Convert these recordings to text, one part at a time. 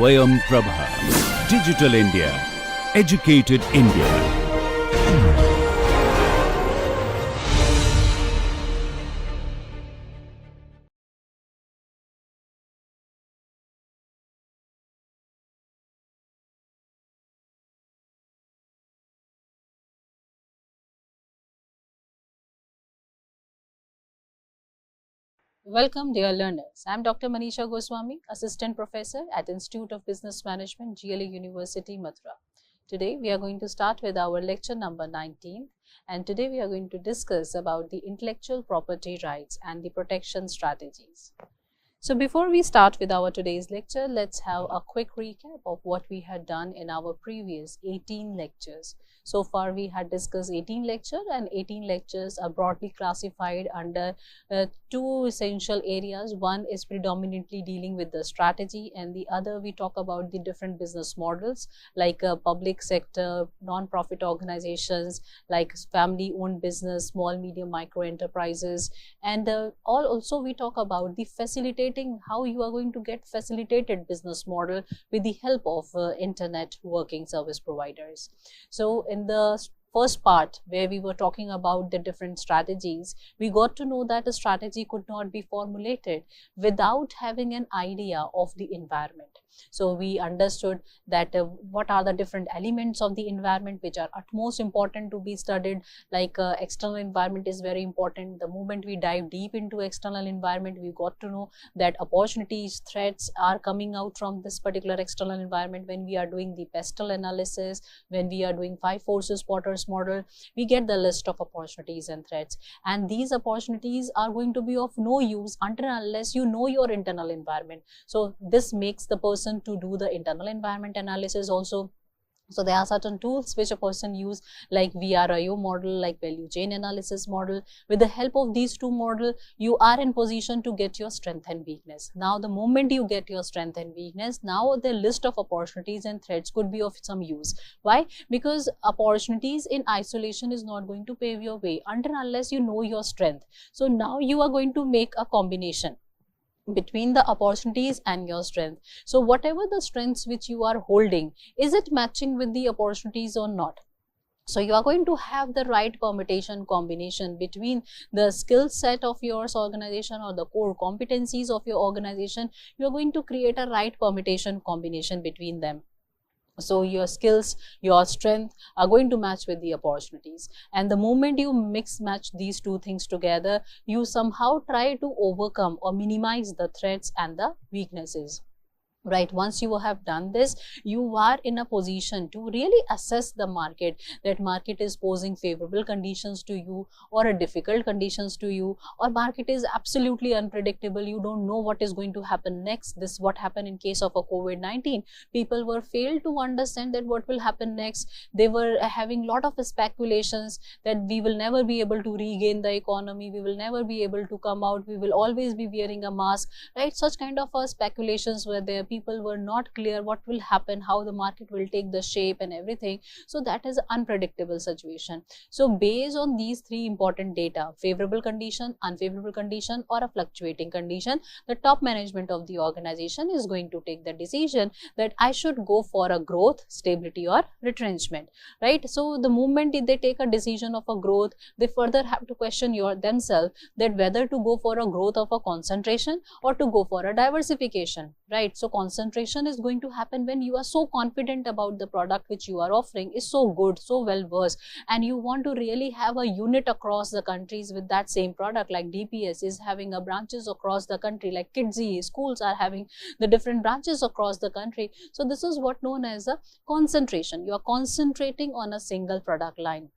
Swayam Prabha. Digital India. Educated India. Welcome, dear learners. I am Dr. Manisha Goswami, Assistant Professor at Institute of Business Management, GLA University, Mathura. Today, we are going to start with our lecture number 19, and today we are going to discuss about the intellectual property rights and the protection strategies. So before we start with our today's lecture, let's have a quick recap of what we had done in our previous 18 lectures. So far we had discussed 18 lectures, and 18 lectures are broadly classified under two essential areas. One is predominantly dealing with the strategy, and the other we talk about the different business models like public sector, non-profit organizations, like family owned business, small, medium, micro enterprises, and also we talk about the facilitating, how you are going to get facilitated business model with the help of internet working service providers. So in the first part, where we were talking about the different strategies, we got to know that a strategy could not be formulated without having an idea of the environment. So we understood that what are the different elements of the environment which are utmost important to be studied, like external environment is very important. The moment we dive deep into external environment, we got to know that opportunities, threats are coming out from this particular external environment. When we are doing the pestle analysis, when we are doing 5 forces Potter's model, we get the list of opportunities and threats, and these opportunities are going to be of no use until unless you know your internal environment. So this makes the person to do the internal environment analysis also. So there are certain tools which a person use, like VRIO model, like value chain analysis model. With the help of these two models, you are in position to get your strength and weakness. Now the moment you get your strength and weakness, now the list of opportunities and threats could be of some use. Why? Because opportunities in isolation is not going to pave your way until unless you know your strength. So now you are going to make a combination between the opportunities and your strength. So whatever the strengths which you are holding, is it matching with the opportunities or not? So you are going to have the right permutation combination between the skill set of your organization or the core competencies of your organization. You are going to create a right permutation combination between them. So your skills, your strength are going to match with the opportunities, and the moment you mix match these two things together, you somehow try to overcome or minimize the threats and the weaknesses. Right, once you have done this, you are in a position to really assess the market, that market is posing favorable conditions to you or a difficult conditions to you, or market is absolutely unpredictable, you don't know what is going to happen next. This what happened in case of a COVID-19. People were failed to understand that what will happen next. They were having lot of speculations that we will never be able to regain the economy, we will never be able to come out, we will always be wearing a mask, right? Such kind of speculations were there. People were not clear what will happen, how the market will take the shape and everything. So that is an unpredictable situation. So based on these three important data, favorable condition, unfavorable condition, or a fluctuating condition, the top management of the organization is going to take the decision that I should go for a growth, stability, or retrenchment, right? So the moment they take a decision of a growth, they further have to question themselves that whether to go for a growth of a concentration or to go for a diversification, right? So concentration is going to happen when you are so confident about the product which you are offering is so good, so well versed, and you want to really have a unit across the countries with that same product, like DPS is having a branches across the country, like Kidsy schools are having the different branches across the country. So this is what known as a concentration. You are concentrating on a single product line.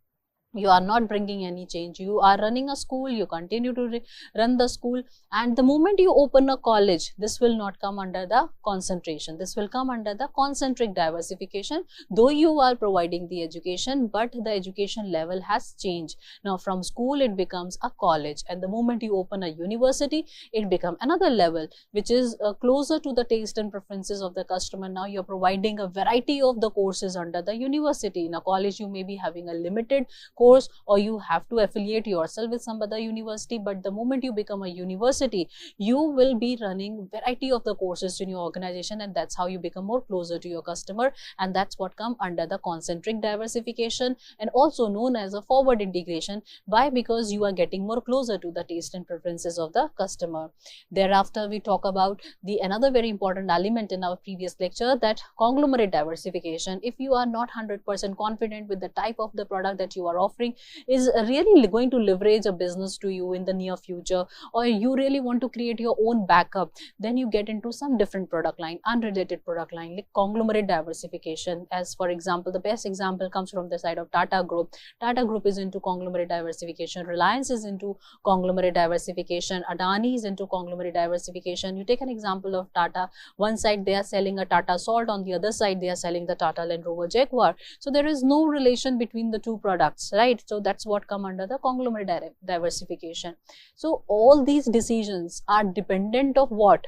You are not bringing any change. You are running a school, you continue to run the school, and the moment you open a college, this will not come under the concentration. This will come under the concentric diversification. Though you are providing the education, but the education level has changed. Now from school it becomes a college, and the moment you open a university, it becomes another level, which is closer to the taste and preferences of the customer. Now you are providing a variety of the courses under the university. In a college, you may be having a limited course, or you have to affiliate yourself with some other university. But the moment you become a university, you will be running variety of the courses in your organization, and that's how you become more closer to your customer, and that's what come under the concentric diversification, and also known as a forward integration, by because you are getting more closer to the taste and preferences of the customer. Thereafter, we talk about the another very important element in our previous lecture, that conglomerate diversification. If you are not 100% confident with the type of the product that you are offering is really going to leverage a business to you in the near future, or you really want to create your own backup, then you get into some different product line, unrelated product line, like conglomerate diversification. As for example, the best example comes from the side of Tata Group. Tata Group is into conglomerate diversification, Reliance is into conglomerate diversification, Adani is into conglomerate diversification. You take an example of Tata, one side they are selling a Tata Salt, on the other side they are selling the Tata Land Rover Jaguar. So there is no relation between the two products, right? So that's what come under the conglomerate diversification. So all these decisions are dependent of what?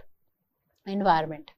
Environment.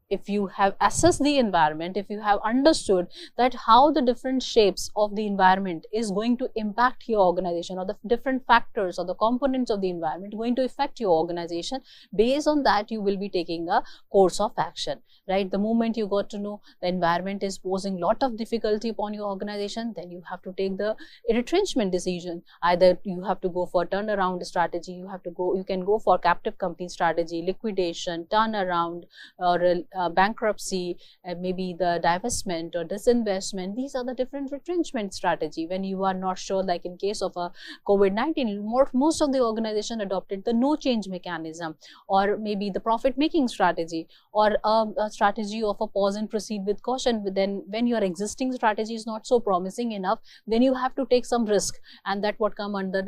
If you have assessed the environment, if you have understood that how the different shapes of the environment is going to impact your organization, or the different factors or the components of the environment going to affect your organization, based on that you will be taking a course of action, right? The moment you got to know the environment is posing lot of difficulty upon your organization, then you have to take the retrenchment decision. Either you have to go for turnaround strategy, you can go for captive company strategy, liquidation, turnaround, or bankruptcy, maybe the divestment or disinvestment. These are the different retrenchment strategy. When you are not sure, like in case of a COVID-19, most of the organization adopted the no change mechanism, or maybe the profit making strategy, or a strategy of a pause and proceed with caution. But then when your existing strategy is not so promising enough, then you have to take some risk, and that what come under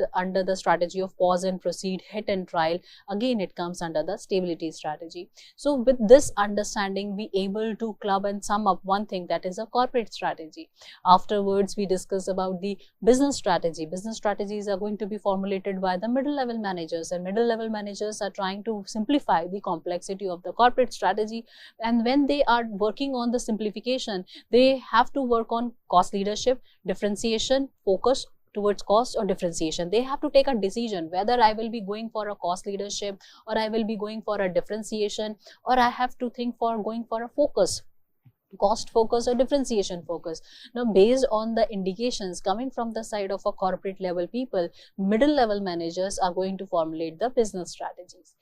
the strategy of pause and proceed, hit and trial. Again, it comes under the stability strategy. So with this understanding, we able to club and sum up one thing, that is a corporate strategy. Afterwards, we discuss about the business strategy. Business strategies are going to be formulated by the middle level managers, and middle level managers are trying to simplify the complexity of the corporate strategy. And when they are working on the simplification, they have to work on cost leadership, differentiation, focus towards cost or differentiation. They have to take a decision whether I will be going for a cost leadership, or I will be going for a differentiation, or I have to think for going for a focus, cost focus or differentiation focus. Now, based on the indications coming from the side of a corporate level people, middle level managers are going to formulate the business strategies.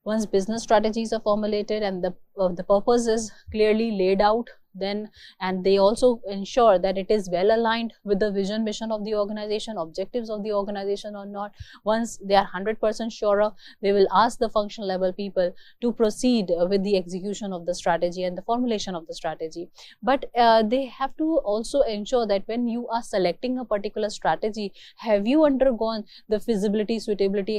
Once business strategies are formulated and the purpose is clearly laid out, then, and they also ensure that it is well aligned with the vision, mission of the organization, objectives of the organization or not. Once they are 100% sure of, they will ask the functional level people to proceed with the execution of the strategy and the formulation of the strategy. But they have to also ensure that when you are selecting a particular strategy, have you undergone the feasibility, suitability,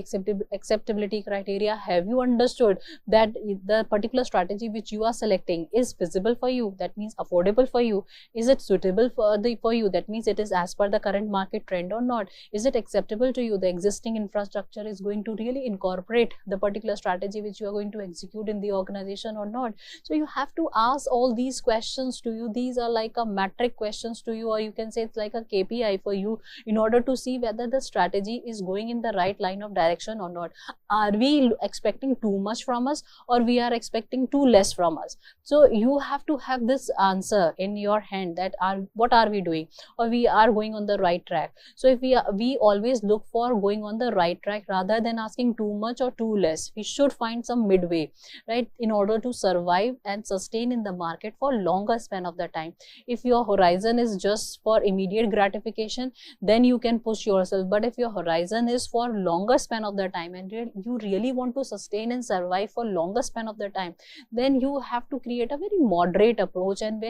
acceptability criteria? Have you understood that the particular strategy which you are selecting is feasible for you? That means affordable for you. Is it suitable for you? That means it is as per the current market trend or not. Is it acceptable to you? The existing infrastructure is going to really incorporate the particular strategy which you are going to execute in the organization or not. So you have to ask all these questions to you. These are like a metric questions to you, or you can say it's like a KPI for you, in order to see whether the strategy is going in the right line of direction or not. Are we expecting too much from us, or we are expecting too less from us? So you have to have this answer in your hand, that what are we doing, or we are going on the right track. So if we always look for going on the right track rather than asking too much or too less. We should find some midway, right, in order to survive and sustain in the market for longer span of the time. If your horizon is just for immediate gratification, then you can push yourself. But if your horizon is for longer span of the time, and you really want to sustain and survive for longer span of the time, then you have to create a very moderate approach, and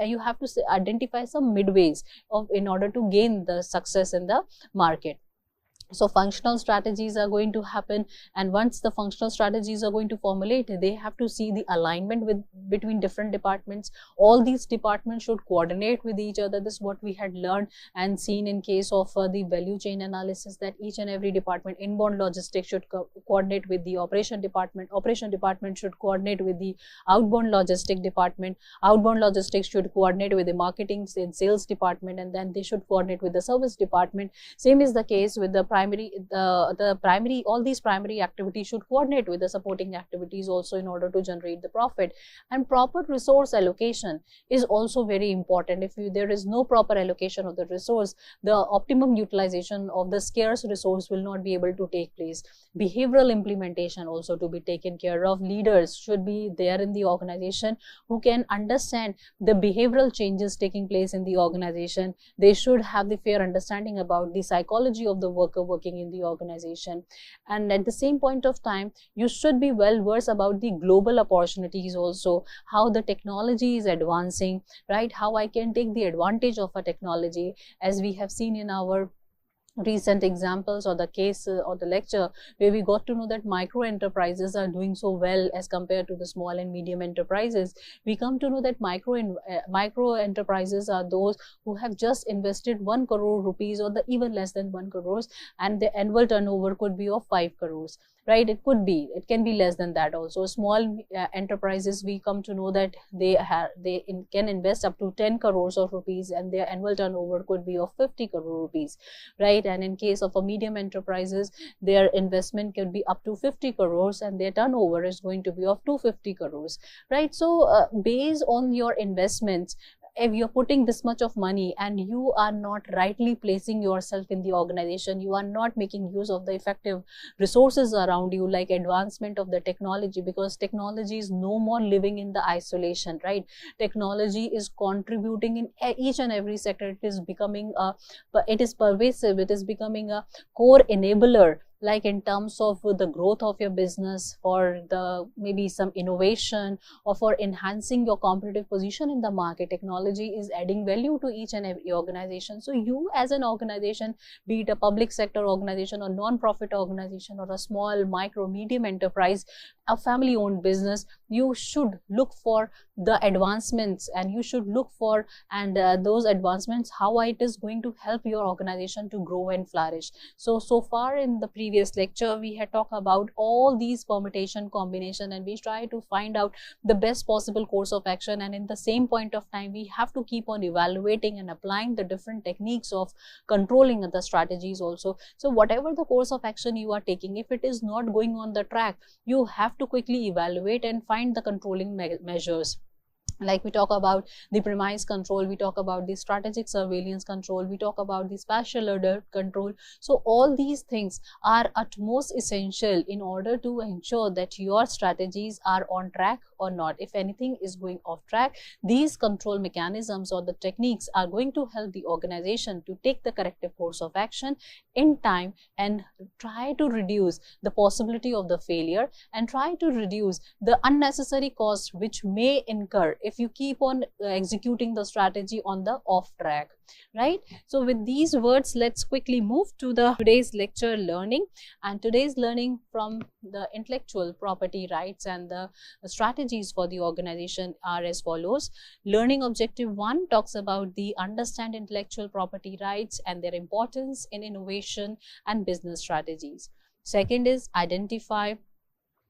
you have to identify some midways in order to gain the success in the market. So functional strategies are going to happen, and once the functional strategies are going to formulate, they have to see the alignment between different departments. All these departments should coordinate with each other. This is what we had learned and seen in case of the value chain analysis, that each and every department, inbound logistics should coordinate with the operation department should coordinate with the outbound logistics department, outbound logistics should coordinate with the marketing and sales department, and then they should coordinate with the service department. Same is the case with the primary, all these primary activities should coordinate with the supporting activities also in order to generate the profit. And proper resource allocation is also very important. If there is no proper allocation of the resource, the optimum utilization of the scarce resource will not be able to take place. Behavioral implementation also to be taken care of. Leaders should be there in the organization who can understand the behavioral changes taking place in the organization. They should have the fair understanding about the psychology of the worker working in the organization. And at the same point of time, you should be well versed about the global opportunities also, how the technology is advancing, right? How I can take the advantage of a technology, as we have seen in our recent examples or the case or the lecture, where we got to know that micro enterprises are doing so well as compared to the small and medium enterprises. We come to know that micro enterprises are those who have just invested 1 crore rupees or even less than 1 crores, and the annual turnover could be of 5 crores, right? It can be less than that also. Small enterprises, we come to know that they can invest up to 10 crores of rupees, and their annual turnover could be of 50 crore rupees, right? And in case of a medium enterprises, their investment can be up to 50 crores and their turnover is going to be of 250 crores, right? So based on your investments, if you're putting this much of money and you are not rightly placing yourself in the organization, you are not making use of the effective resources around you, like advancement of the technology, because technology is no more living in the isolation, right? Technology is contributing in each and every sector. It is becoming it is pervasive. It is becoming a core enabler, like in terms of the growth of your business, for the maybe some innovation, or for enhancing your competitive position in the market. Technology is adding value to each and every organization. So you as an organization, be it a public sector organization or non-profit organization or a small, micro, medium enterprise, a family owned business, you should look for the advancements, and you should look for those advancements, how it is going to help your organization to grow and flourish. So far in the previous lecture, we had talked about all these permutation, combination, and we try to find out the best possible course of action. And in the same point of time, we have to keep on evaluating and applying the different techniques of controlling the strategies also. So whatever the course of action you are taking, if it is not going on the track, you have to quickly evaluate and find the controlling measures. Like we talk about the premise control, we talk about the strategic surveillance control, we talk about the spatial alert control. So all these things are utmost essential in order to ensure that your strategies are on track or not. If anything is going off track, these control mechanisms or the techniques are going to help the organization to take the corrective course of action in time, and try to reduce the possibility of the failure, and try to reduce the unnecessary cost which may incur if you keep on executing the strategy on the off track, right? So with these words, let's quickly move to the today's lecture learning. And today's learning from the intellectual property rights and the strategies for the organization are as follows. Learning objective 1 talks about the understand intellectual property rights and their importance in innovation and business strategies. Second is identify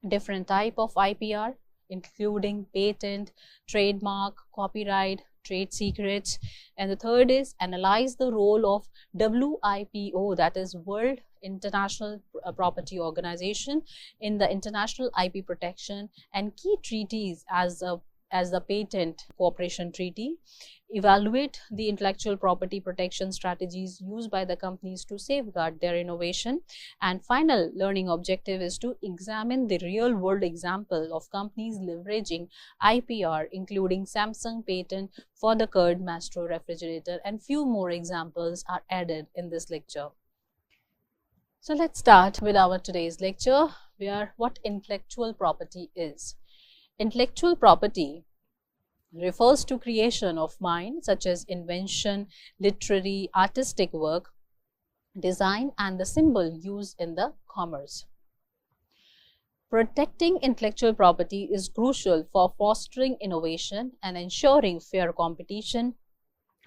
different type of IPR, including patent, trademark, copyright, trade secrets. And the third is analyze the role of WIPO, that is World International Property Organization, in the international IP protection, and key treaties as the Patent Cooperation Treaty. Evaluate the intellectual property protection strategies used by the companies to safeguard their innovation. And final learning objective is to examine the real world example of companies leveraging IPR, including Samsung patent for the Kurd Mastro refrigerator, and few more examples are added in this lecture. So let's start with our today's lecture, where what intellectual property is. Intellectual property refers to creation of mind, such as invention, literary, artistic work, design and the symbol used in the commerce. Protecting intellectual property is crucial for fostering innovation and ensuring fair competition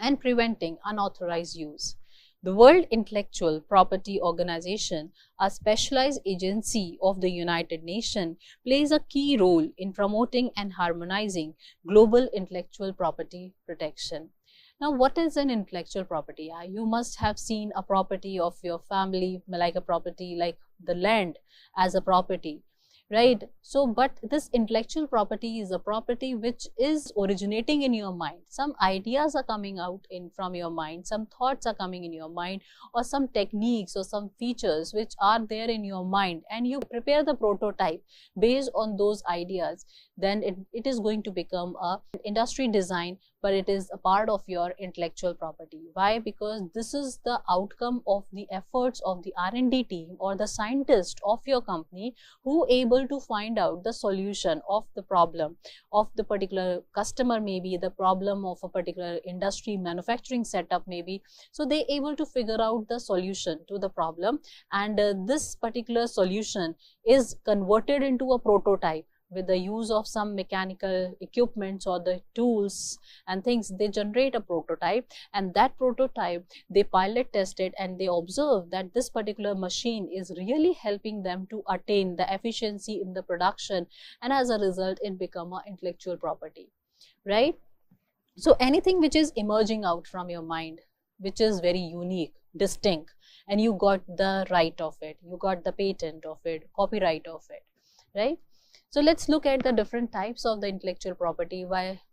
and preventing unauthorized use. The World Intellectual Property Organization, a specialized agency of the United Nations, plays a key role in promoting and harmonizing global intellectual property protection. Now, what is an intellectual property? You must have seen a property of your family, like a property like the land as a property, right? So, but this intellectual property is a property which is originating in your mind. Some ideas are coming out from your mind, some thoughts are coming in your mind, or some techniques or some features which are there in your mind, and you prepare the prototype based on those ideas. Then it is going to become a industry design, but it is a part of your intellectual property. Why? Because this is the outcome of the efforts of the R&D team or the scientist of your company who able to find out the solution of the problem of the particular customer, maybe the problem of a particular industry manufacturing setup maybe. So they able to figure out the solution to the problem, and this particular solution is converted into a prototype with the use of some mechanical equipments or the tools and things. They generate a prototype, and that prototype they pilot test it, and they observe that this particular machine is really helping them to attain the efficiency in the production, and as a result it become an intellectual property, right? So anything which is emerging out from your mind, which is very unique, distinct, and you got the right of it, you got the patent of it, copyright of it, right? So let's look at the different types of the intellectual property.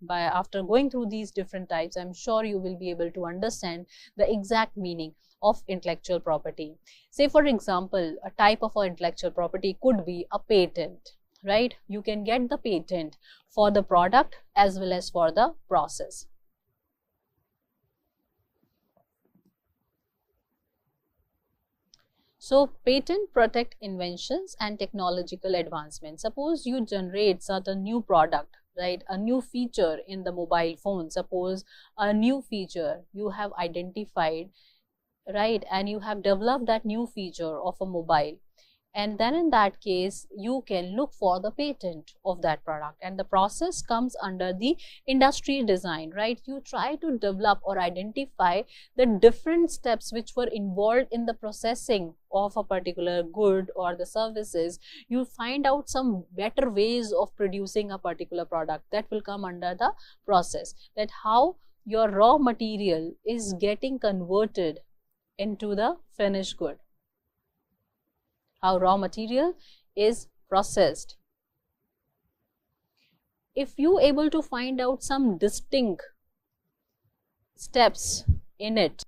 After going through these different types, I'm sure you will be able to understand the exact meaning of intellectual property. Say for example, a type of intellectual property could be a patent, right? You can get the patent for the product as well as for the process. So, patent protect inventions and technological advancements. Suppose you generate certain new product, right? A new feature in the mobile phone. Suppose a new feature you have identified, right? And you have developed that new feature of a mobile. And then in that case, you can look for the patent of that product, and the process comes under the industry design, right? You try to develop or identify the different steps which were involved in the processing of a particular good or the services. You find out some better ways of producing a particular product that will come under the process, that how your raw material is getting converted into the finished good, how raw material is processed. If you able to find out some distinct steps in it,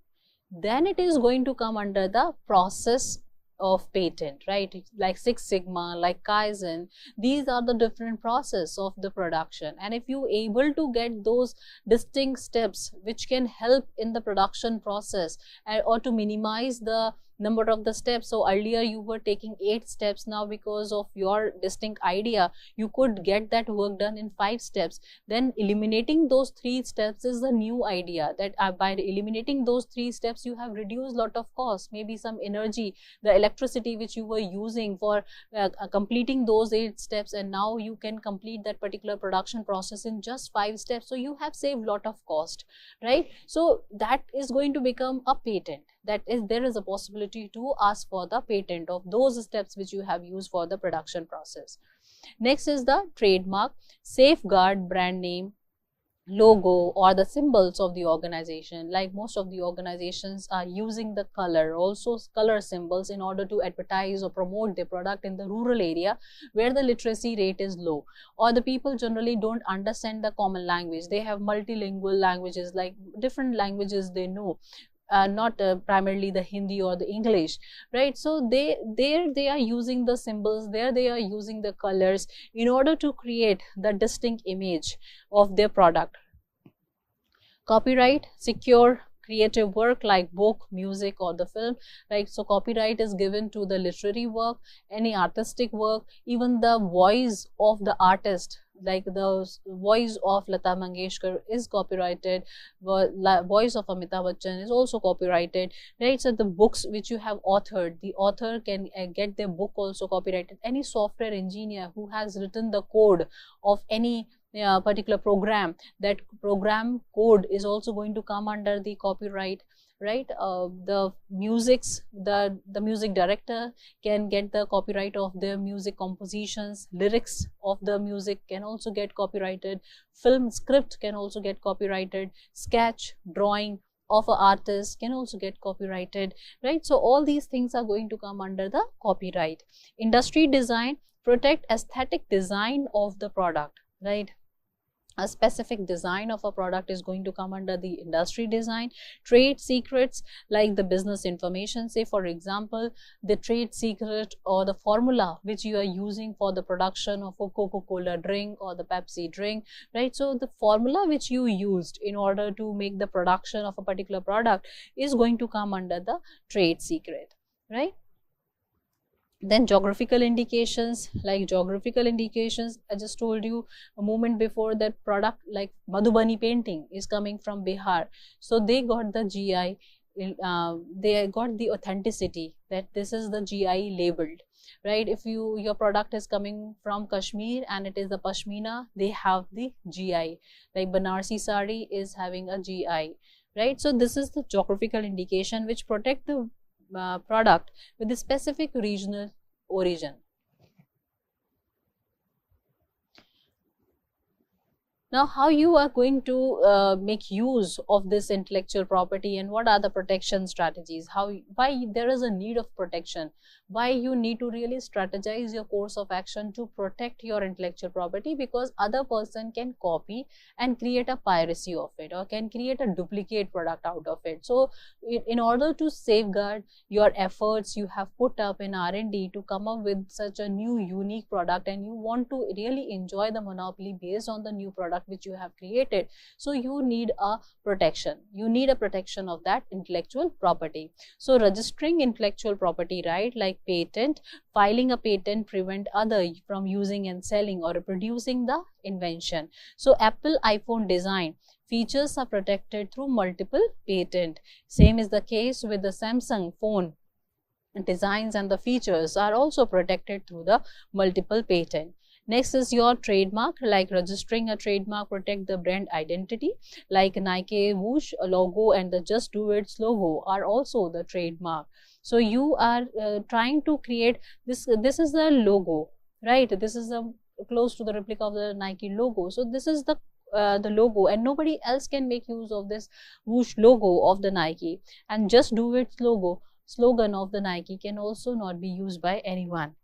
then it is going to come under the process of patent, right? Like Six Sigma, like Kaizen, these are the different process of the production. And if you able to get those distinct steps which can help in the production process or to minimize the number of the steps. So earlier you were taking 8 steps, now because of your distinct idea you could get that work done in 5 steps. Then eliminating those 3 steps is the new idea, that by eliminating those 3 steps you have reduced lot of cost, maybe some energy, the electricity which you were using for completing those 8 steps, and now you can complete that particular production process in just 5 steps. So you have saved lot of cost, right? So that is going to become a patent. That is, there is a possibility to ask for the patent of those steps which you have used for the production process. Next is the trademark. Safeguard brand name, logo or the symbols of the organization. Like most of the organizations are using the color, also color symbols, in order to advertise or promote their product in the rural area where the literacy rate is low, or the people generally don't understand the common language. They have multilingual languages, like different languages they know, not primarily the Hindi or the English, right? So they are using the symbols, they are using the colors in order to create the distinct image of their product. Copyright, secure creative work like book, music or the film, right? So copyright is given to the literary work, any artistic work, even the voice of the artist, like the voice of Lata Mangeshkar is copyrighted, voice of Amitabh Bachchan is also copyrighted, right? So the books which you have authored, the author can get their book also copyrighted. Any software engineer who has written the code of any particular program, that program code is also going to come under the copyright, right? The music director can get the copyright of their music compositions, lyrics of the music can also get copyrighted, film script can also get copyrighted, sketch, drawing of an artist can also get copyrighted, right? So all these things are going to come under the copyright. Industry design, protect aesthetic design of the product, right? A specific design of a product is going to come under the industry design. Trade secrets, like the business information, say for example the trade secret or the formula which you are using for the production of a Coca-Cola drink or the Pepsi drink, right? So the formula which you used in order to make the production of a particular product is going to come under the trade secret, right? Then geographical indications, like geographical indications, I just told you a moment before that product like Madhubani painting is coming from Bihar, so they got the GI, they got the authenticity that this is the GI labeled, right? If your product is coming from Kashmir and it is the Pashmina, they have the GI, like Banarsi sari is having a GI, right? So this is the geographical indication which protect the product with a specific regional origin. Now, how you are going to make use of this intellectual property and what are the protection strategies? Why there is a need of protection? Why you need to really strategize your course of action to protect your intellectual property? Because other person can copy and create a piracy of it or can create a duplicate product out of it. So, in order to safeguard your efforts you have put up in R&D to come up with such a new unique product, and you want to really enjoy the monopoly based on the new product which you have created, so you need a protection. You need a protection of that intellectual property. So registering intellectual property right, like patent, filing a patent prevent other from using and selling or reproducing the invention. So Apple iPhone design features are protected through multiple patent. Same is the case with the Samsung phone designs, and the features are also protected through the multiple patent. Next is your trademark, like registering a trademark protect the brand identity, like Nike Whoosh logo and the Just Do It's logo are also the trademark. So you are trying to create this is the logo, right? This is the close to the replica of the Nike logo. So this is the logo, and nobody else can make use of this Whoosh logo of the Nike, and Just Do It's logo slogan of the Nike can also not be used by anyone.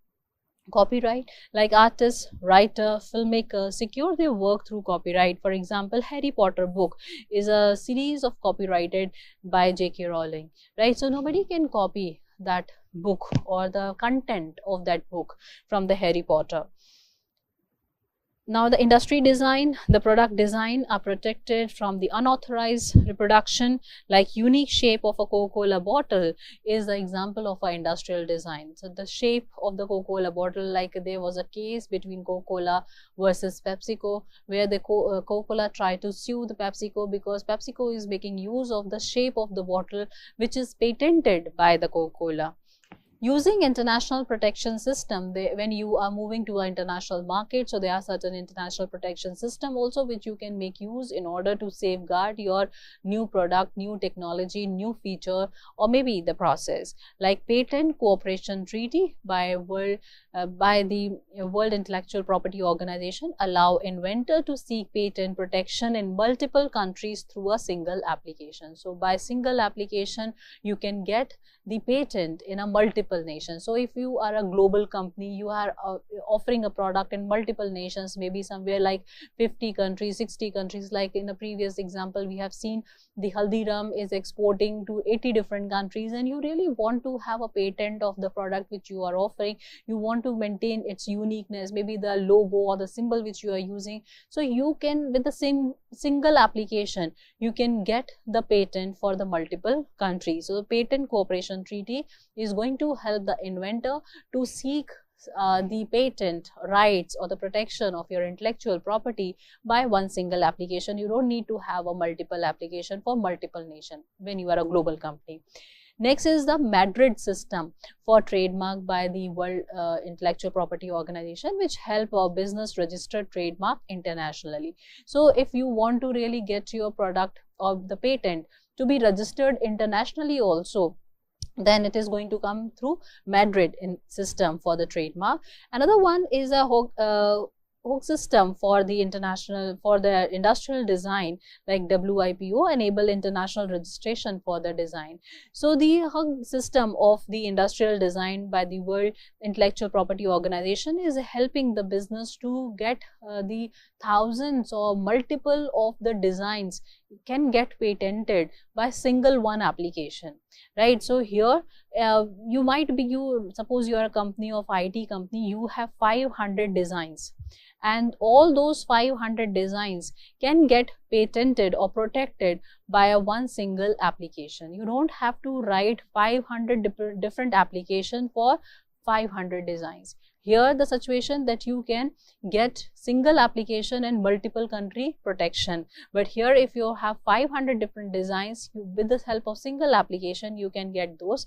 Copyright, like artists, writer, filmmaker secure their work through copyright. For example, Harry Potter book is a series of copyrighted by J.K. Rowling, right? So nobody can copy that book or the content of that book from the Harry Potter. Now, the industry design, the product design are protected from the unauthorized reproduction, like unique shape of a Coca-Cola bottle is the example of an industrial design. So the shape of the Coca-Cola bottle, like there was a case between Coca-Cola versus PepsiCo, where the Coca-Cola tried to sue the PepsiCo because PepsiCo is making use of the shape of the bottle which is patented by the Coca-Cola. Using international protection system, when you are moving to an international market, so there are certain international protection system also which you can make use in order to safeguard your new product, new technology, new feature, or maybe the process. Like Patent Cooperation Treaty by the World Intellectual Property Organization allow inventor to seek patent protection in multiple countries through a single application. So by single application, you can get the patent in a multiple nations. So if you are a global company, you are offering a product in multiple nations, maybe somewhere like 50 countries, 60 countries, like in the previous example we have seen the Haldiram is exporting to 80 different countries, and you really want to have a patent of the product which you are offering. You want to maintain its uniqueness, maybe the logo or the symbol which you are using. So you can, with the same single application, you can get the patent for the multiple countries. So the Patent Cooperation Treaty is going to help the inventor to seek the patent rights or the protection of your intellectual property by one single application. You don't need to have a multiple application for multiple nation when you are a global company. Next is the Madrid system for trademark by the World Intellectual Property Organization, which help a business register trademark internationally. So if you want to really get your product or the patent to be registered internationally also, then it is going to come through Madrid system for the trademark. Another one is a hook system for the industrial design, like WIPO, enable international registration for the design. So the hug system of the industrial design by the World Intellectual Property Organization is helping the business to get the thousands or multiple of the designs can get patented by single one application, right? So here you might be, suppose you are a company of IT company, you have 500 designs, and all those 500 designs can get patented or protected by a one single application. You don't have to write 500 different application for 500 designs. Here the situation that you can get single application and multiple country protection, but here if you have 500 different designs, with the help of single application you can get those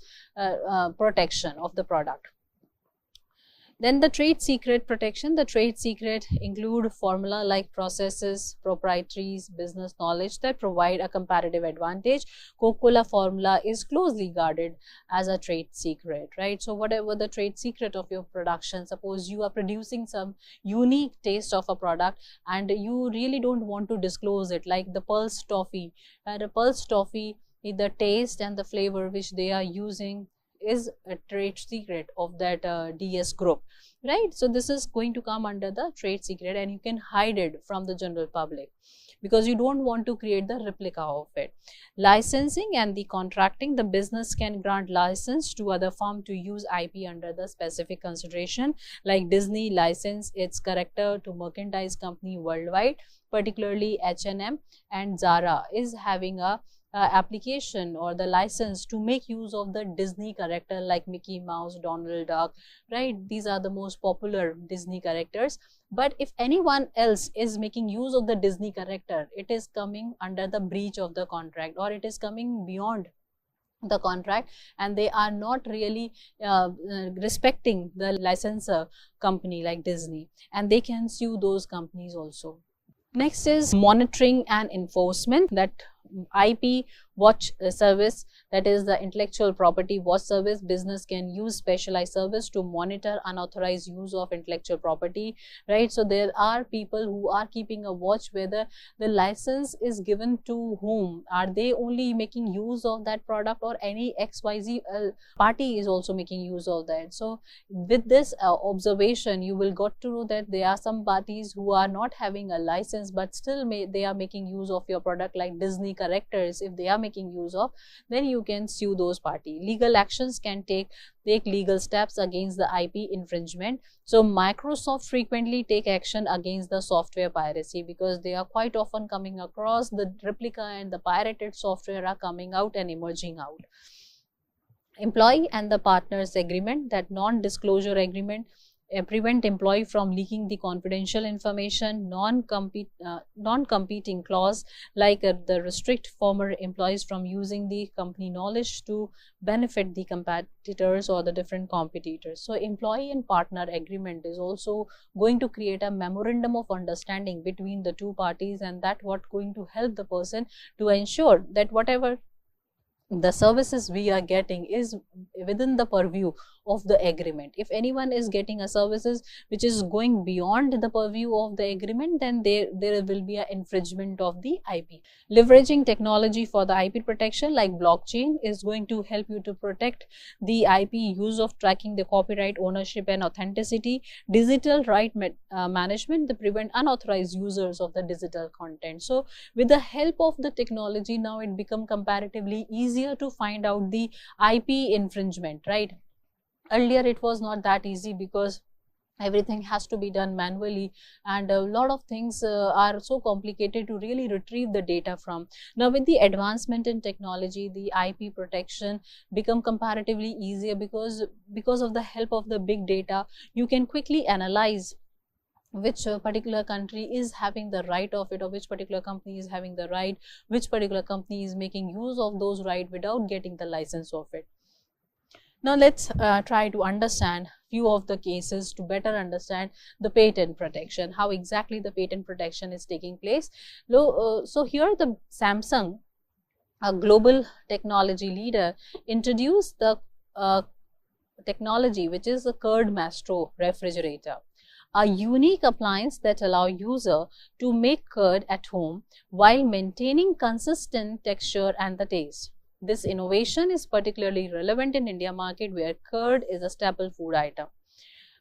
protection of the product. Then the trade secret protection. The trade secret include formula like processes, proprietaries, business knowledge that provide a comparative advantage. Coca-Cola formula is closely guarded as a trade secret, right? So whatever the trade secret of your production, suppose you are producing some unique taste of a product and you really don't want to disclose it, like the Pulse toffee. The Pulse toffee, the taste and the flavor which they are using is a trade secret of that DS group, right? So this is going to come under the trade secret, and you can hide it from the general public because you don't want to create the replica of it. Licensing and the contracting. The business can grant license to other firm to use IP under the specific consideration, like Disney license its character to merchandise company worldwide, particularly H&M and Zara is having a application or the license to make use of the Disney character like Mickey Mouse, Donald Duck, right? These are the most popular Disney characters. But if anyone else is making use of the Disney character, it is coming under the breach of the contract, or it is coming beyond the contract, and they are not really respecting the licensor company like Disney, and they can sue those companies also. Next is monitoring and enforcement. That IP watch service, that is the intellectual property watch service. Business can use specialized service to monitor unauthorized use of intellectual property, right? So there are people who are keeping a watch whether the license is given to whom. Are they only making use of that product, or any XYZ party is also making use of that? So with this observation, you will got to know that there are some parties who are not having a license but still they are making use of your product, like Disney characters. If they are making use of, then you can sue those parties. Legal actions can take legal steps against the IP infringement. So Microsoft frequently take action against the software piracy because they are quite often coming across the replica and the pirated software are coming out and emerging out. Employee and the partners agreement, that non-disclosure agreement prevent employee from leaking the confidential information. Non-competing clause, like the restrict former employees from using the company knowledge to benefit the competitors or the different competitors. So employee and partner agreement is also going to create a memorandum of understanding between the two parties, and that what going to help the person to ensure that whatever the services we are getting is within the purview of the agreement. If anyone is getting a services which is going beyond the purview of the agreement, then there will be an infringement of the IP. Leveraging technology for the IP protection, like blockchain, is going to help you to protect the IP use of tracking the copyright ownership and authenticity. Digital right management, to prevent unauthorized users of the digital content. So with the help of the technology, now it become comparatively easier to find out the IP infringement, right? Earlier it was not that easy because Everything has to be done manually, and a lot of things are so complicated to really retrieve the data from. Now with the advancement in technology, the IP protection become comparatively easier, because of the help of the big data, you can quickly analyze which particular country is having the right of it, or which particular company is having the right, which particular company is making use of those right without getting the license of it. Now let's try to understand few of the cases to better understand the patent protection, how exactly the patent protection is taking place. So here the Samsung, a global technology leader, introduced the technology which is the Curd Mastro refrigerator, a unique appliance that allow user to make curd at home while maintaining consistent texture and the taste. This innovation is particularly relevant in India market, where curd is a staple food item.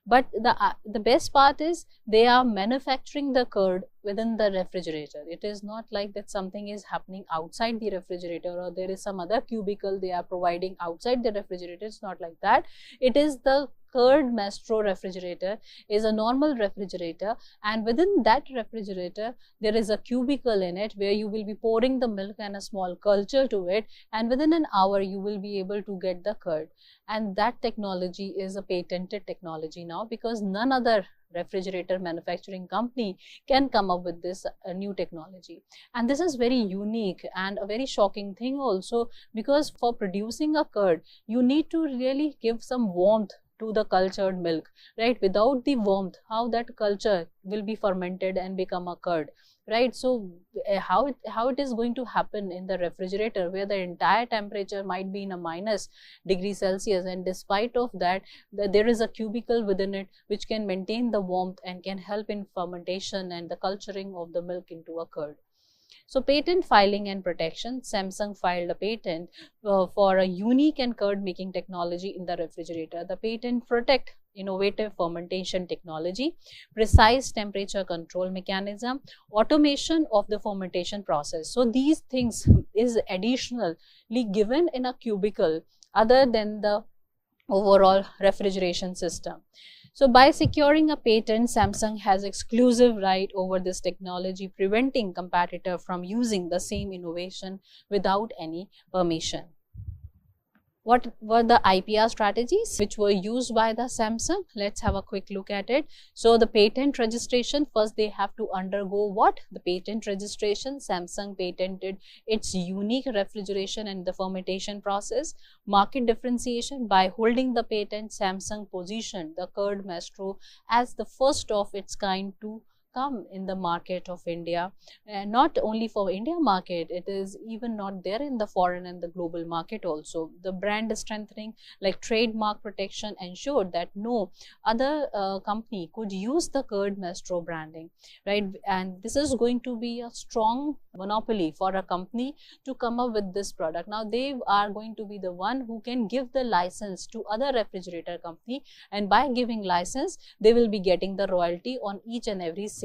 But the best part is they are manufacturing the curd within the refrigerator. It is not like that something is happening outside the refrigerator, or there is some other cubicle they are providing outside the refrigerator. It's not like that. It is the Curd Mastro refrigerator is a normal refrigerator, and within that refrigerator there is a cubicle in it where you will be pouring the milk and a small culture to it, and within an hour you will be able to get the curd. And that technology is a patented technology now, because none other refrigerator manufacturing company can come up with this new technology. And this is very unique and a very shocking thing also, because for producing a curd you need to really give some warmth to the cultured milk, right? Without the warmth, how that culture will be fermented and become a curd, right? So how it is going to happen in the refrigerator, where the entire temperature might be in a -degree Celsius, and despite of that there is a cubicle within it which can maintain the warmth and can help in fermentation and the culturing of the milk into a curd. So patent filing and protection, Samsung filed a patent for a unique and curd making technology in the refrigerator. The patent protect innovative fermentation technology, precise temperature control mechanism, automation of the fermentation process. So these things is additionally given in a cubicle other than the overall refrigeration system. So by securing a patent, Samsung has exclusive right over this technology, preventing competitor from using the same innovation without any permission. What were the IPR strategies which were used by the Samsung? Let's have a quick look at it. So the patent registration, first they have to undergo what? The patent registration. Samsung patented its unique refrigeration and the fermentation process. Market differentiation, by holding the patent, Samsung positioned the Curd Mastro as the first of its kind to come in the market of India, and not only for India market, it is even not there in the foreign and the global market also. The brand strengthening, like trademark protection, ensured that no other company could use the Curd Mastro branding, right? And this is going to be a strong monopoly for a company to come up with this product. Now they are going to be the one who can give the license to other refrigerator company, and by giving license they will be getting the royalty on each and every sale.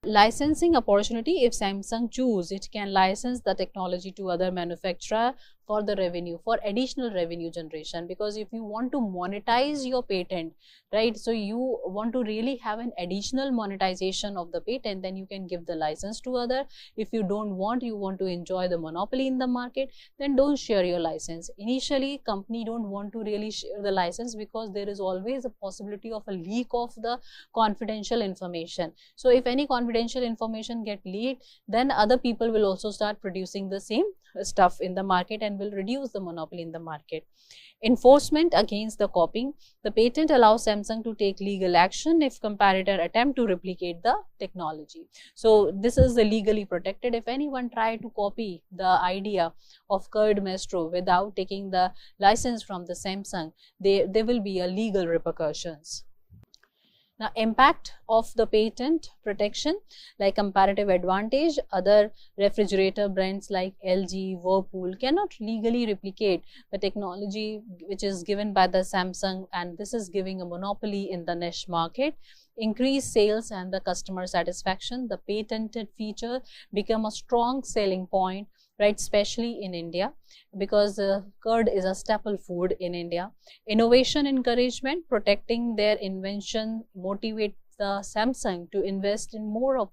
Licensing opportunity, if Samsung choose, it can license the technology to other manufacturer for the revenue, for additional revenue generation. Because if you want to monetize your patent, right, so you want to really have an additional monetization of the patent, then you can give the license to other. If you don't want, you want to enjoy the monopoly in the market, then don't share your license. Initially company don't want to really share the license, because there is always a possibility of a leak of the confidential information. So if any confidential information get leaked, then other people will also start producing the same stuff in the market and will reduce the monopoly in the market. Enforcement against the copying, the patent allows Samsung to take legal action if competitor attempt to replicate the technology. So this is legally protected. If anyone try to copy the idea of Curd Mastro without taking the license from the Samsung, there will be a legal repercussions. Now, impact of the patent protection, like comparative advantage, other refrigerator brands like LG, Whirlpool cannot legally replicate the technology which is given by the Samsung, and this is giving a monopoly in the niche market. Increase sales and the customer satisfaction, the patented feature become a strong selling point right? Especially in India, because curd is a staple food in India. Innovation encouragement, protecting their invention, motivate the Samsung to invest in more of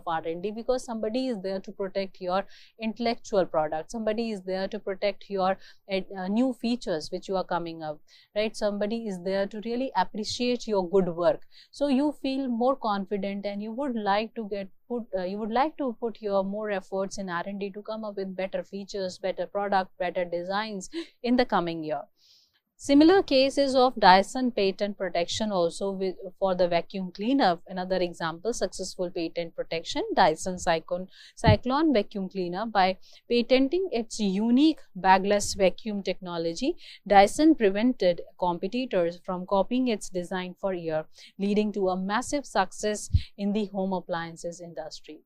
R&D, because somebody is there to protect your intellectual product, somebody is there to protect your new features which you are coming up, right? Somebody is there to really appreciate your good work. So you feel more confident and you would like to put your more efforts in R&D to come up with better features, better product, better designs in the coming year. Similar cases of Dyson patent protection also for the vacuum cleaner. Another example, successful patent protection, Dyson Cyclone vacuum cleaner. By patenting its unique bagless vacuum technology, Dyson prevented competitors from copying its design for years, leading to a massive success in the home appliances industry.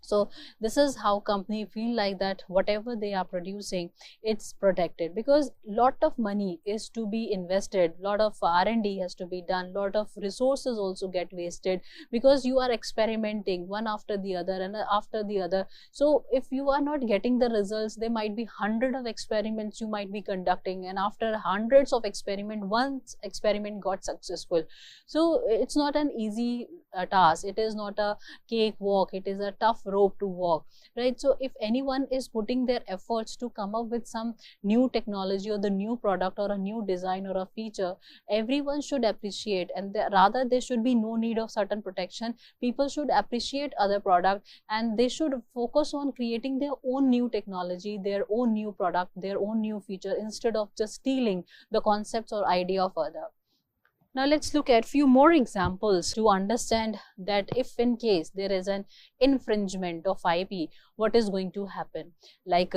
So this is how company feel like that whatever they are producing, it's protected, because lot of money is to be invested, lot of R&D has to be done, lot of resources also get wasted, because you are experimenting one after the other and after the other. So if you are not getting the results, there might be hundreds of experiments you might be conducting, and after hundreds of experiments, one experiment got successful. So it's not an easy task, it is not a cakewalk, it is a tough rope to walk, right? So if anyone is putting their efforts to come up with some new technology or the new product or a new design or a feature, everyone should appreciate, and rather there should be no need of certain protection. People should appreciate other product and they should focus on creating their own new technology, their own new product, their own new feature, instead of just stealing the concepts or idea of other. Now let's look at few more examples to understand that if in case there is an infringement of IP, what is going to happen. Like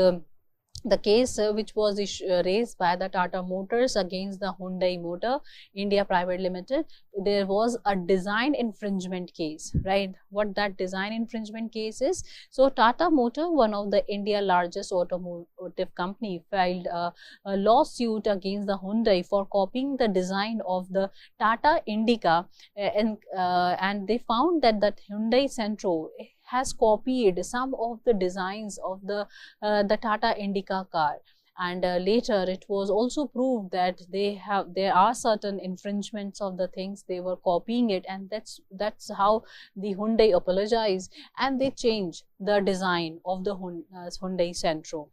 the case which was raised by the Tata Motors against the Hyundai Motor India Private Limited, there was a design infringement case, right? What that design infringement case is, so Tata Motor, one of the India largest automotive company, filed a lawsuit against the Hyundai for copying the design of the Tata Indica, and they found that Hyundai Centro has copied some of the designs of the Tata Indica car, and later it was also proved that there are certain infringements of the things they were copying it, and that's how the Hyundai apologized and they changed the design of the Hyundai Centro.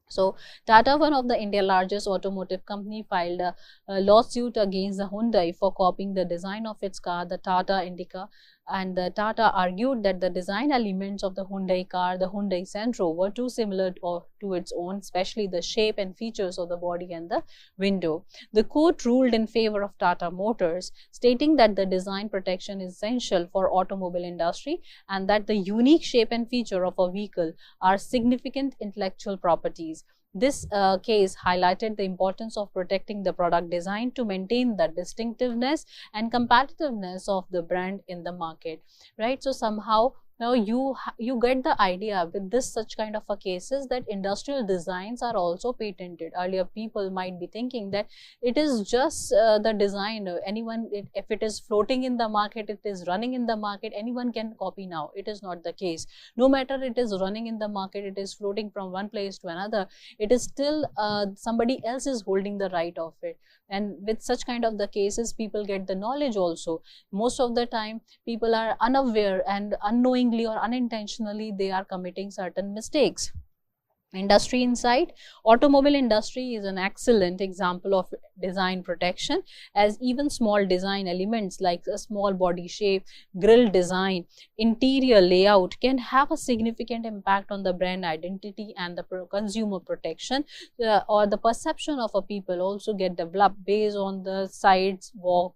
So Tata, one of the India's largest automotive company, filed a lawsuit against the Hyundai for copying the design of its car, the Tata Indica, and the Tata argued that the design elements of the Hyundai car, the Hyundai Centro, were too similar to its own, especially the shape and features of the body and the window. The court ruled in favor of Tata Motors, stating that the design protection is essential for automobile industry and that the unique shape and feature of a vehicle are significant intellectual properties. This case highlighted the importance of protecting the product design to maintain the distinctiveness and competitiveness of the brand in the market, right? So somehow now you get the idea with this such kind of a cases that industrial designs are also patented. Earlier people might be thinking that it is just the design, anyone, if it is floating in the market, it is running in the market, anyone can copy now. It is not the case. No matter it is running in the market, it is floating from one place to another, it is still somebody else is holding the right of it. And with such kind of the cases, people get the knowledge also. Most of the time people are unaware and unknowingly or unintentionally they are committing certain mistakes. Industry insight: automobile industry is an excellent example of design protection, as even small design elements like a small body shape, grille design, interior layout can have a significant impact on the brand identity, and the consumer protection or the perception of a people also get developed based on the sidewalk,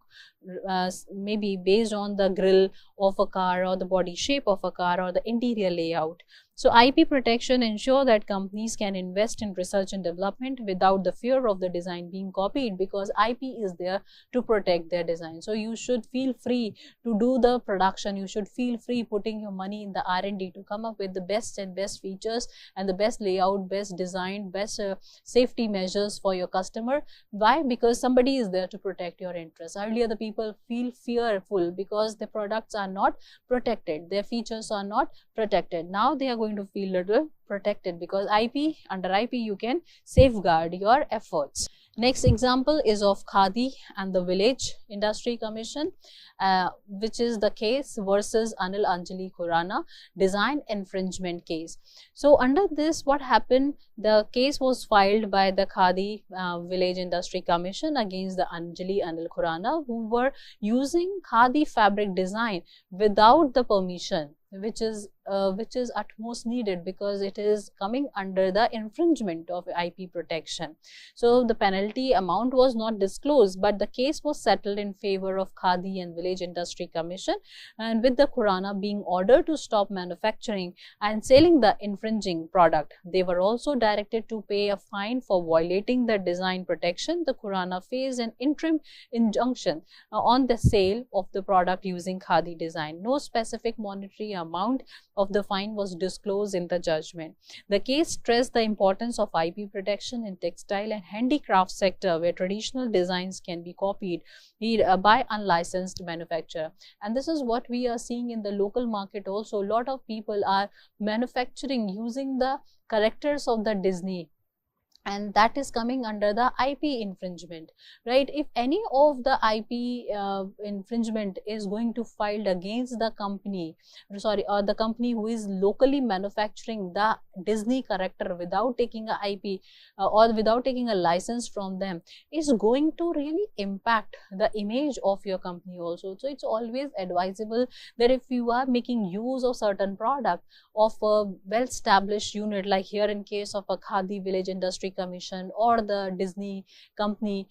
maybe based on the grille of a car or the body shape of a car or the interior layout. So IP protection ensure that companies can invest in research and development without the fear of the design being copied, because IP is there to protect their design. So you should feel free to do the production, you should feel free putting your money in the R&D to come up with the best and best features and the best layout, best design, best safety measures for your customer. Why? Because somebody is there to protect your interests. Earlier the people feel fearful because the products are not protected, their features are not protected. Now they are going to feel little protected because under IP you can safeguard your efforts. Next example is of Khadi and the Village Industry Commission, which is the case versus Anil Anjali Khurana design infringement case. So under this, what happened, the case was filed by the Khadi Village Industry Commission against the Anjali Anil Khurana, who were using Khadi fabric design without the permission, which is utmost needed because it is coming under the infringement of IP protection. So the penalty amount was not disclosed, but the case was settled in favor of Khadi and Village Industry Commission, and with the Khurana being ordered to stop manufacturing and selling the infringing product. They were also directed to pay a fine for violating the design protection. The Khurana faced an interim injunction on the sale of the product using Khadi design. No specific monetary amount of the fine was disclosed in the judgment. The case stressed the importance of IP protection in textile and handicraft sector, where traditional designs can be copied by unlicensed manufacturer. And this is what we are seeing in the local market also. A lot of people are manufacturing using the characters of the Disney, and that is coming under the IP infringement, right? If any of the IP infringement is going to filed against the company, or the company who is locally manufacturing the Disney character without taking a IP or without taking a license from them, is going to really impact the image of your company also. So it's always advisable that if you are making use of certain product of a well-established unit, like here in case of a Khadi Village Industry Commission or the Disney company,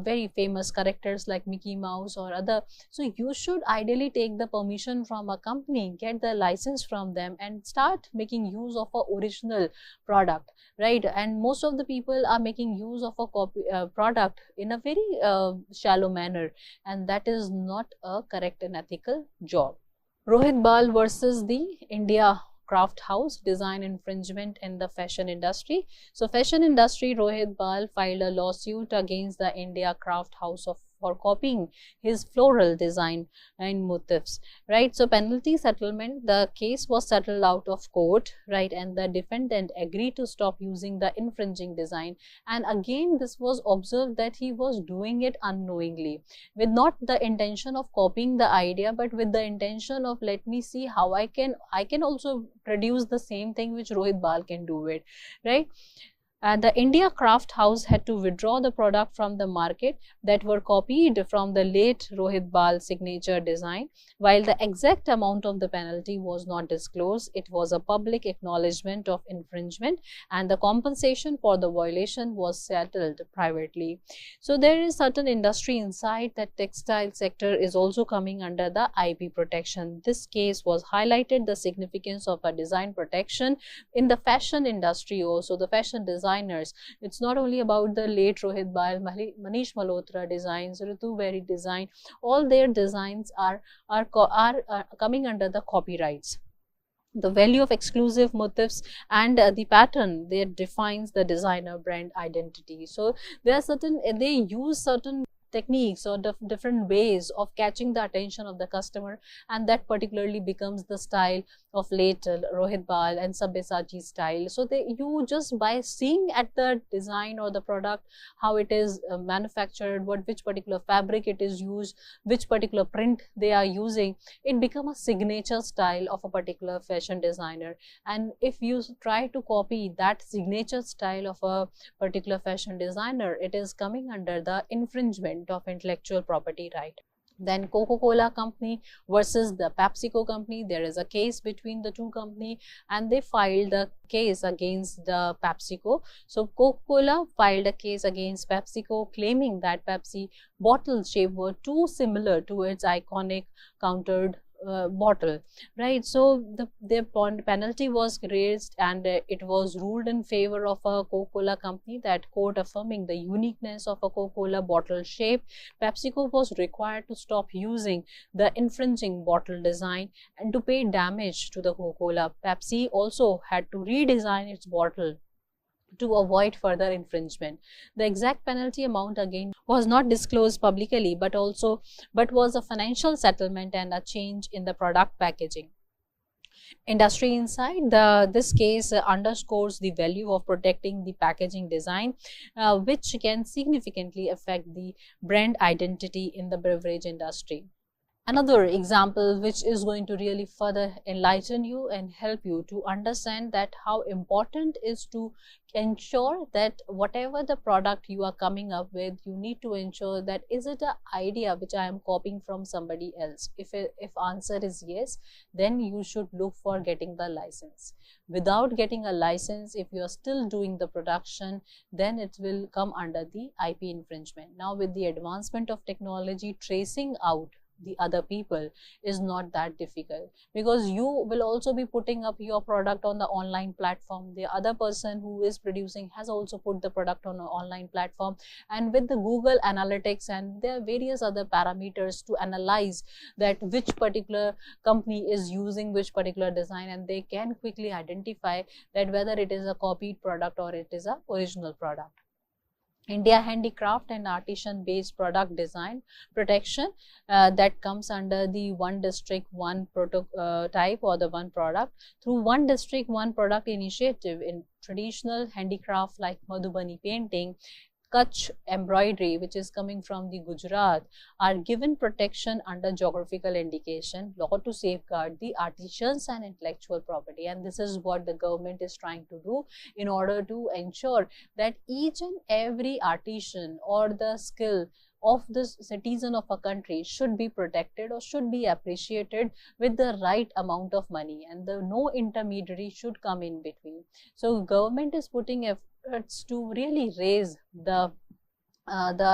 very famous characters like Mickey Mouse or other, so you should ideally take the permission from a company, get the license from them, and start making use of a original product, right? And most of the people are making use of a copy product in a very shallow manner, and that is not a correct and ethical job. Rohit Bal versus the India Craft House design infringement in the fashion industry. So fashion industry, Rohit Bal filed a lawsuit against the India Craft House for copying his floral design and motifs, right? So penalty settlement, the case was settled out of court, right? And the defendant agreed to stop using the infringing design. And again, this was observed that he was doing it unknowingly, with not the intention of copying the idea, but with the intention of, let me see how I can also produce the same thing which Rohit Bal can do it, right? The India Craft House had to withdraw the product from the market that were copied from the late Rohit Bal signature design. While the exact amount of the penalty was not disclosed, it was a public acknowledgement of infringement, and the compensation for the violation was settled privately. So there is certain industry insight that textile sector is also coming under the IP protection. This case was highlighted the significance of a design protection in the fashion industry also. The fashion designers, it's not only about the late Rohit Bal, Manish Malhotra designs, Ritu Berry design, all their designs are coming under the copyrights. The value of exclusive motifs and the pattern that defines the designer brand identity. So there are certain, they use certain techniques or different ways of catching the attention of the customer, and that particularly becomes the style of late Rohit Bal and Sabyasachi style. So you just by seeing at the design or the product, how it is manufactured, which particular fabric it is used, which particular print they are using, it becomes a signature style of a particular fashion designer. And if you try to copy that signature style of a particular fashion designer, it is coming under the infringement of intellectual property right. Then Coca-Cola company versus the PepsiCo company. There is a case between the two companies, and they filed the case against the PepsiCo. So Coca-Cola filed a case against PepsiCo, claiming that Pepsi bottle shape were too similar to its iconic countered bottle, right? So the penalty was raised, and it was ruled in favor of a Coca-Cola company, that court affirming the uniqueness of a Coca-Cola bottle shape. PepsiCo was required to stop using the infringing bottle design and to pay damage to the Coca-Cola. Pepsi also had to redesign its bottle to avoid further infringement. The exact penalty amount again was not disclosed publicly, but was a financial settlement and a change in the product packaging. Industry Insight, this case underscores the value of protecting the packaging design, which can significantly affect the brand identity in the beverage industry. Another example which is going to really further enlighten you and help you to understand that how important is to ensure that whatever the product you are coming up with, you need to ensure that is it an idea which I am copying from somebody else. If answer is yes, then you should look for getting the license. Without getting a license, if you are still doing the production, then it will come under the IP infringement. Now with the advancement of technology, tracing out the other people is not that difficult, because you will also be putting up your product on the online platform. The other person who is producing has also put the product on an online platform, and with the Google Analytics and there are various other parameters to analyze that which particular company is using which particular design, and they can quickly identify that whether it is a copied product or it is a original product. India Handicraft and Artisan Based Product Design Protection, that comes under the One District One Prototype or the One Product. Through One District One Product initiative in traditional handicraft like Madhubani painting, Kutch embroidery, which is coming from the Gujarat, are given protection under geographical indication law to safeguard the artisans and intellectual property. And this is what the government is trying to do in order to ensure that each and every artisan or the skill of the citizen of a country should be protected or should be appreciated with the right amount of money, and no intermediary should come in between. So government is putting efforts to really raise the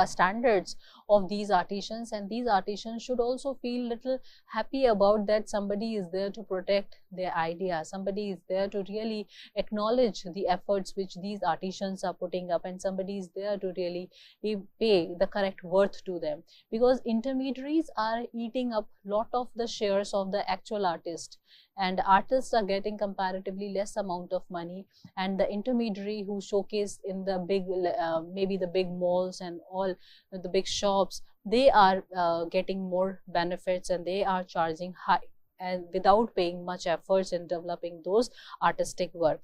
standards of these artisans, and these artisans should also feel little happy about that somebody is there to protect their idea, somebody is there to really acknowledge the efforts which these artisans are putting up, and somebody is there to really pay the correct worth to them, because intermediaries are eating up lot of the shares of the actual artist, and artists are getting comparatively less amount of money, and the intermediary who showcase in the big maybe the big malls and all the big shops, they are getting more benefits and they are charging high and without paying much efforts in developing those artistic work.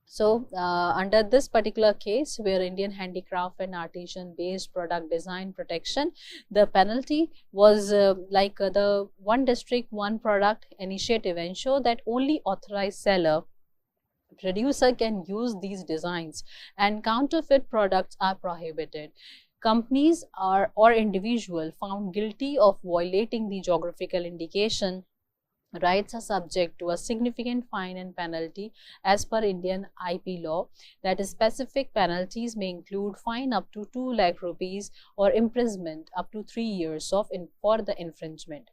So under this particular case, where Indian Handicraft and Artisan Based Product Design Protection, the penalty was like the One District One Product initiative ensure that only authorized seller, producer can use these designs, and counterfeit products are prohibited. Companies or individual found guilty of violating the geographical indication rights are subject to a significant fine and penalty as per Indian IP law. That is, specific penalties may include fine up to 2 lakh rupees or imprisonment up to 3 years for the infringement.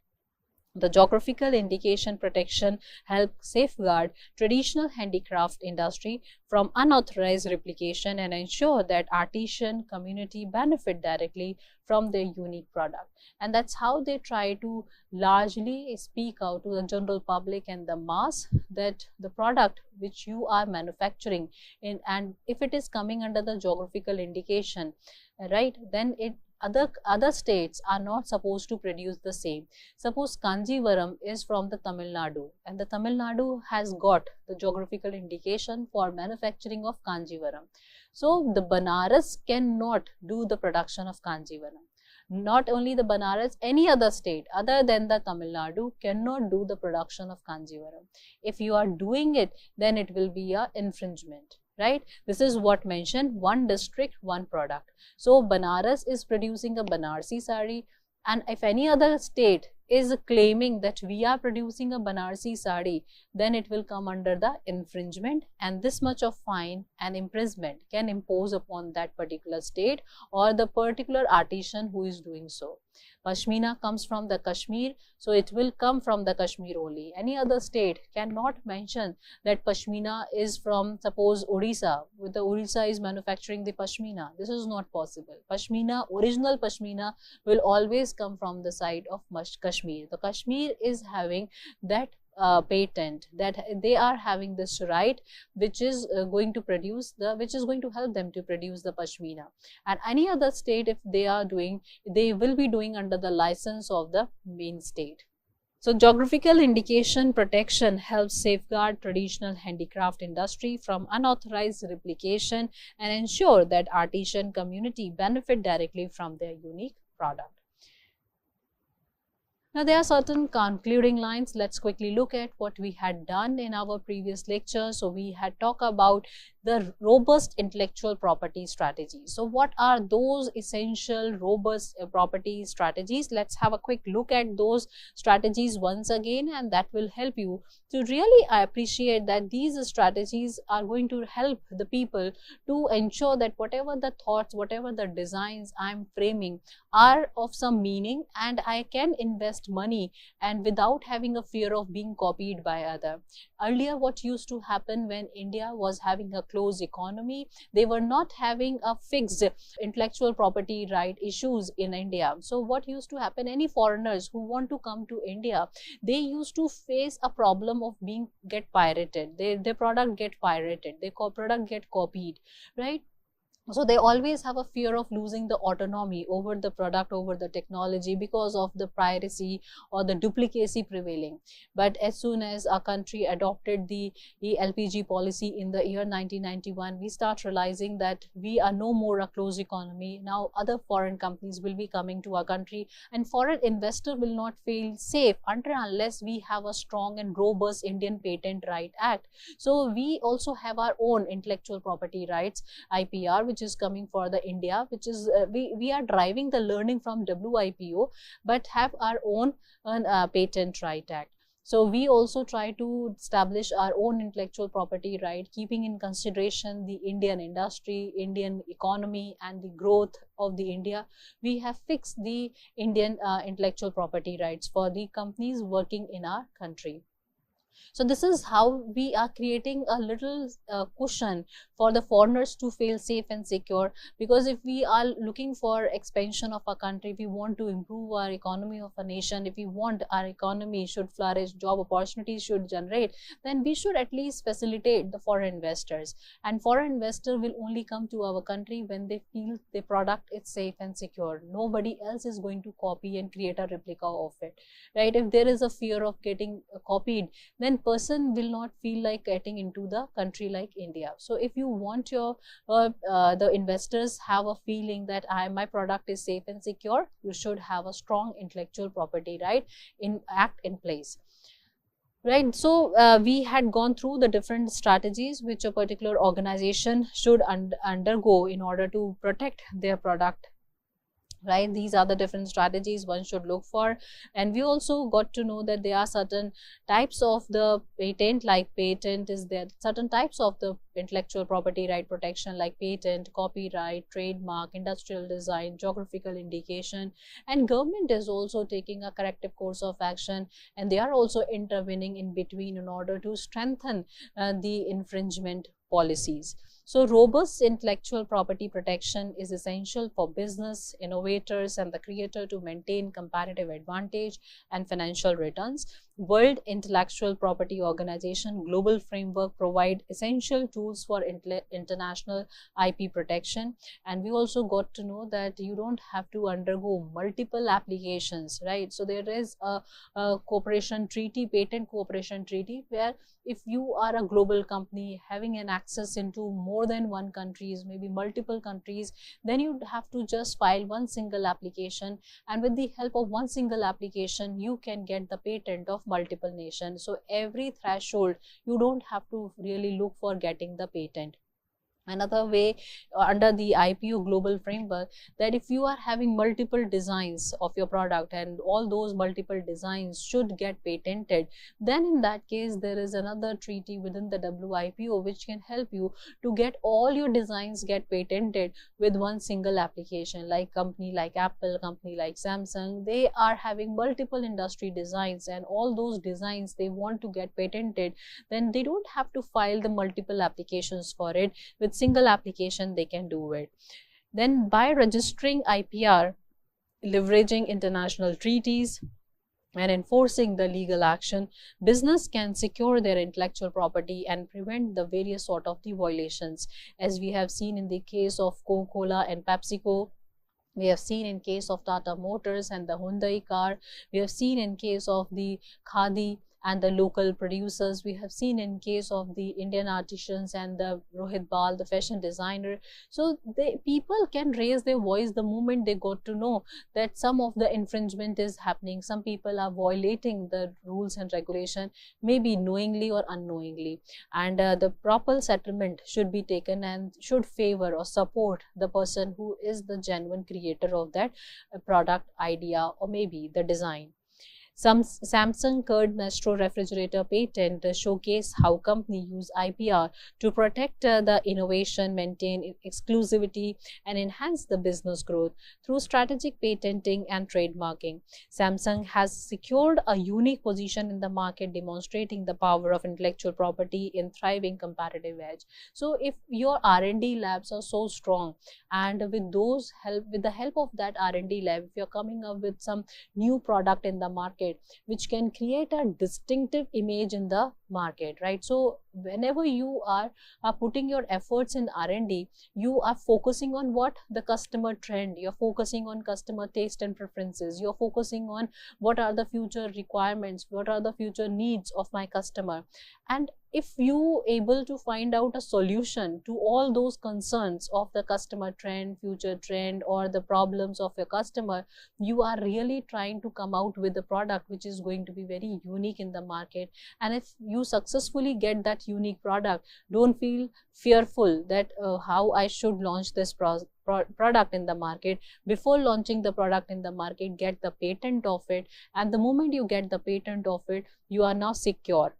The geographical indication protection helps safeguard traditional handicraft industry from unauthorized replication and ensure that artisan community benefit directly from their unique product. And that's how they try to largely speak out to the general public and the mass that the product which you are manufacturing in, and if it is coming under the geographical indication, right, then other states are not supposed to produce the same. Suppose Kanjivaram is from the Tamil Nadu, and the Tamil Nadu has got the geographical indication for manufacturing of Kanjivaram. So the Banaras cannot do the production of Kanjivaram. Not only the Banaras, any other state other than the Tamil Nadu cannot do the production of Kanjivaram. If you are doing it, then it will be an infringement. Right? This is what mentioned, one district, one product. So Banaras is producing a Banarsi sari, and if any other state is claiming that we are producing a Banarsi sari, then it will come under the infringement, and this much of fine and imprisonment can impose upon that particular state or the particular artisan who is doing so. Pashmina comes from the Kashmir, so it will come from the Kashmir only. Any other state cannot mention that Pashmina is from, suppose, Odisha, with the Odisha is manufacturing the Pashmina. This is not possible. Pashmina, original Pashmina will always come from the side of Kashmir. The Kashmir is having that patent, that they are having this right which is going to help them to produce the pashmina. And any other state, if they are doing, they will be doing under the license of the main state. So geographical indication protection helps safeguard traditional handicraft industry from unauthorized replication and ensure that artisan community benefit directly from their unique product. Now, there are certain concluding lines. Let's quickly look at what we had done in our previous lecture. So, we had talked about the robust intellectual property strategies. So, what are those essential robust property strategies? Let's have a quick look at those strategies once again, and that will help you to really appreciate that these strategies are going to help the people to ensure that whatever the thoughts, whatever the designs I'm framing are of some meaning, and I can invest money and without having a fear of being copied by other. Earlier, what used to happen when India was having a closed economy, they were not having a fixed intellectual property right issues in India. So what used to happen, any foreigners who want to come to India, they used to face a problem of get pirated, their product get pirated, their product get copied, right? So they always have a fear of losing the autonomy over the product, over the technology, because of the piracy or the duplicacy prevailing. But as soon as our country adopted the LPG policy in the year 1991, we start realizing that we are no more a closed economy. Now other foreign companies will be coming to our country, and foreign investor will not feel safe unless we have a strong and robust Indian Patent Right Act. So we also have our own intellectual property rights, IPR, which is coming for the India, which is we are driving the learning from WIPO, but have our own Patent Right Act. So we also try to establish our own intellectual property right, keeping in consideration the Indian industry, Indian economy, and the growth of the India. We have fixed the Indian intellectual property rights for the companies working in our country. So this is how we are creating a little cushion for the foreigners to feel safe and secure, because if we are looking for expansion of our country, if we want to improve our economy of a nation, if we want our economy should flourish, job opportunities should generate, then we should at least facilitate the foreign investors. And foreign investor will only come to our country when they feel the product is safe and secure. Nobody else is going to copy and create a replica of it, right? If there is a fear of getting copied, then person will not feel like getting into the country like India. So if you want your the investors have a feeling that my product is safe and secure, you should have a strong intellectual property right act in place. Right, so we had gone through the different strategies which a particular organization should undergo in order to protect their product. Right, these are the different strategies one should look for. And we also got to know that there are certain types of the patent, like patent is there, certain types of the intellectual property right protection like patent, copyright, trademark, industrial design, geographical indication, and government is also taking a corrective course of action, and they are also intervening in between in order to strengthen the infringement policies. So robust intellectual property protection is essential for business, innovators, and the creator to maintain comparative advantage and financial returns. World Intellectual Property Organization Global Framework provide essential tools for international IP protection. And we also got to know that you don't have to undergo multiple applications, right? So there is a cooperation treaty, patent cooperation treaty, where if you are a global company having an access into more than one countries, maybe multiple countries, then you have to just file one single application, and with the help of one single application you can get the patent of multiple nations. So every threshold you don't have to really look for getting the patent. Another way under the IPO global framework, that if you are having multiple designs of your product and all those multiple designs should get patented, then in that case there is another treaty within the WIPO which can help you to get all your designs get patented with one single application. Like company like Apple, company like Samsung, they are having multiple industry designs, and all those designs they want to get patented, then they don't have to file the multiple applications for it. With single application they can do it. Then by registering IPR, leveraging international treaties, and enforcing the legal action, business can secure their intellectual property and prevent the various sort of the violations, as we have seen in the case of Coca-Cola and PepsiCo. We have seen in case of Tata Motors and the Hyundai car. We have seen in case of the Khadi and the local producers. We have seen in case of the Indian artisans and the Rohit Bal, the fashion designer. So people can raise their voice the moment they got to know that some of the infringement is happening. Some people are violating the rules and regulation, maybe knowingly or unknowingly. And the proper settlement should be taken and should favor or support the person who is the genuine creator of that product, idea, or maybe the design. Some Samsung Curd Maestro refrigerator patent showcase how company use IPR to protect the innovation, maintain exclusivity, and enhance the business growth through strategic patenting and trademarking. Samsung has secured a unique position in the market, demonstrating the power of intellectual property in thriving competitive edge. So, if your R&D labs are so strong, and with the help of that R&D lab, if you're coming up with some new product in the market which can create a distinctive image in the market, right? So whenever you are putting your efforts in R&D, you are focusing on what? The customer trend. You're focusing on customer taste and preferences. You're focusing on what are the future requirements, what are the future needs of my customer. And if you able to find out a solution to all those concerns of the customer trend, future trend, or the problems of your customer, you are really trying to come out with a product which is going to be very unique in the market. And if you successfully get that unique product, don't feel fearful that how I should launch this product in the market. Before launching the product in the market, get the patent of it, and the moment you get the patent of it, you are now secure.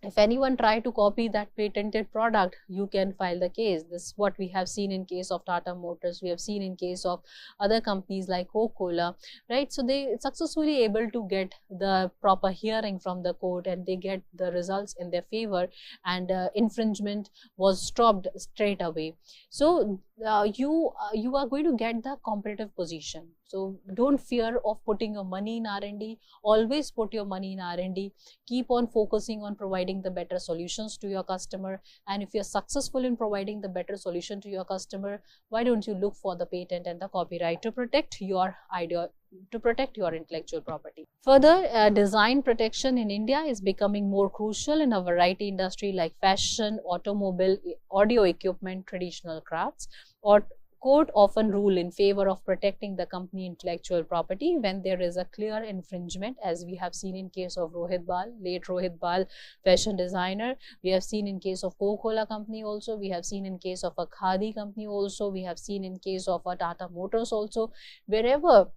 If anyone try to copy that patented product, you can file the case. This is what we have seen in case of Tata Motors. We have seen in case of other companies like Coca-Cola, right? So they successfully able to get the proper hearing from the court, and they get the results in their favor, and infringement was stopped straight away. So you are going to get the competitive position. So don't fear of putting your money in R&D. Always put your money in R&D. Keep on focusing on providing the better solutions to your customer. And if you're successful in providing the better solution to your customer, why don't you look for the patent and the copyright to protect your idea, to protect your intellectual property. Further, design protection in India is becoming more crucial in a variety industry like fashion, automobile, audio equipment, traditional crafts. Or court often rule in favor of protecting the company intellectual property when there is a clear infringement, as we have seen in case of Rohit Bal, late Rohit Bal, fashion designer. We have seen in case of Coca-Cola company also. We have seen in case of a Khadi company also. We have seen in case of a Tata Motors also. Wherever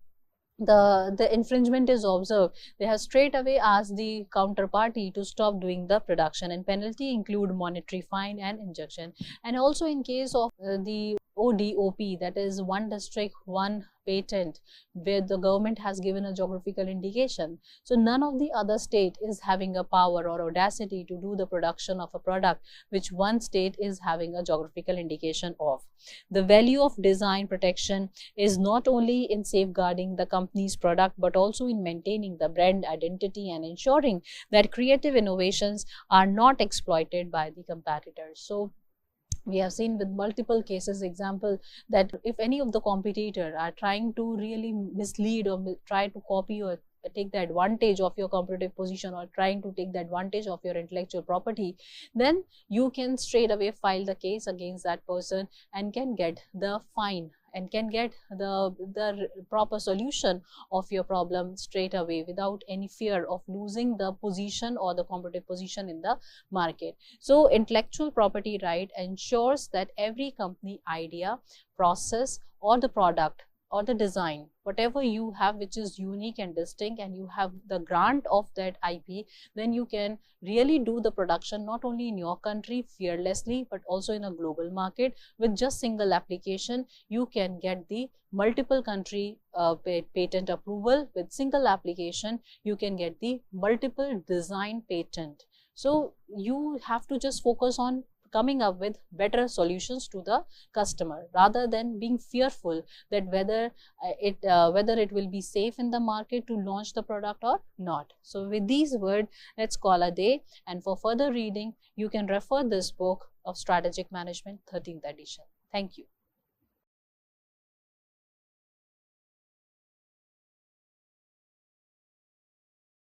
the infringement is observed, they have straight away asked the counterparty to stop doing the production, and penalty include monetary fine and injunction. And also in case of the ODOP, that is one district, one patent, where the government has given a geographical indication. So none of the other state is having a power or audacity to do the production of a product which one state is having a geographical indication of. The value of design protection is not only in safeguarding the company's product, but also in maintaining the brand identity and ensuring that creative innovations are not exploited by the competitors. So we have seen with multiple cases example that if any of the competitor are trying to really mislead or try to copy or take the advantage of your competitive position, or trying to take the advantage of your intellectual property, then you can straight away file the case against that person and can get the fine and can get the proper solution of your problem straight away without any fear of losing the position or the competitive position in the market. So intellectual property right ensures that every company idea, process, or the product or the design, whatever you have which is unique and distinct, and you have the grant of that IP, then you can really do the production not only in your country fearlessly, but also in a global market. With just single application, you can get the multiple country patent approval. With single application, you can get the multiple design patent. So you have to just focus on coming up with better solutions to the customer, rather than being fearful that whether it will be safe in the market to launch the product or not. So with these words, let's call a day, and for further reading you can refer this book of Strategic Management, 13th edition. Thank you.